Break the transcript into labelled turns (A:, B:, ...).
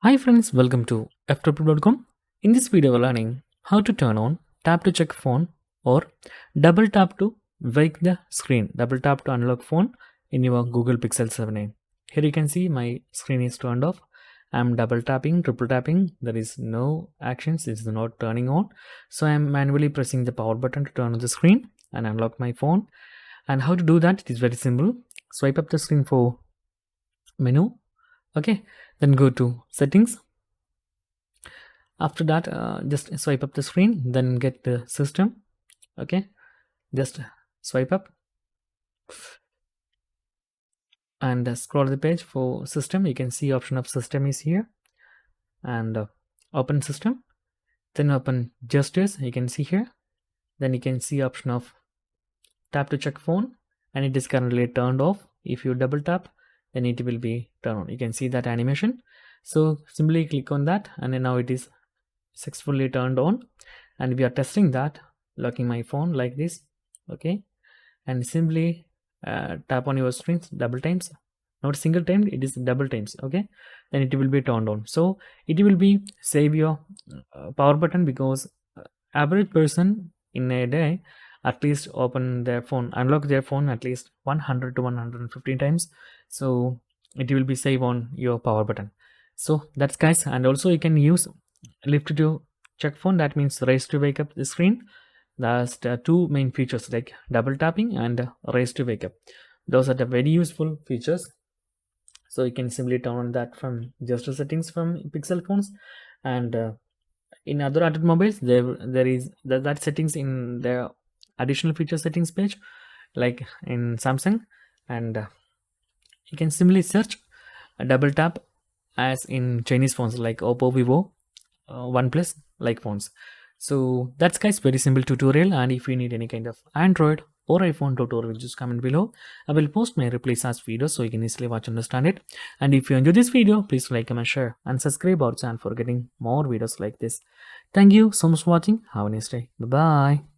A: Hi friends, welcome to Ftopreview.com. In this video, we're learning how to turn on tap to check phone or double tap to wake the screen, double tap to unlock phone in your Google Pixel 7a. Here you can see my screen is turned off. I'm double tapping, triple tapping. There is no actions, it's not turning on. So I'm manually pressing the power button to turn on the screen and unlock my phone. And how to do that? It is very simple. Swipe up the screen for menu. Okay, then go to settings. After that, just swipe up the screen, then get the system. Okay, just swipe up and scroll the page for system. You can see option of system is here, and open system, then open gestures. You can see here, then you can see option of tap to check phone, and it is currently turned off. If you double tap, then it will be turned on. You can see that animation. So simply click on that, and then now it is successfully turned on, and we are testing that locking my phone like this. Okay, and simply tap on your screen double times, not single time, it is double times. Okay, then it will be turned on. So it will be save your power button, because average person in a day at least open their phone, unlock their phone at least 100 to 150 times. So it will be save on your power button. So that's guys. And also you can use lift to check phone, that means raise to wake up the screen. That's the two main features, like double tapping and raise to wake up. Those are the very useful features. So you can simply turn on that from gesture settings from Pixel phones, and in other Android mobiles there is that settings in the additional feature settings page, like in Samsung. And you can simply search double tap as in Chinese phones like Oppo, Vivo, OnePlus like phones. So that's guys, very simple tutorial. And if you need any kind of Android or iPhone tutorial, just comment below. I will post my replays as videos so you can easily watch and understand it. And if you enjoyed this video, please like, comment, share and subscribe our channel for getting more videos like this. Thank you so much for watching. Have a nice day. Bye bye.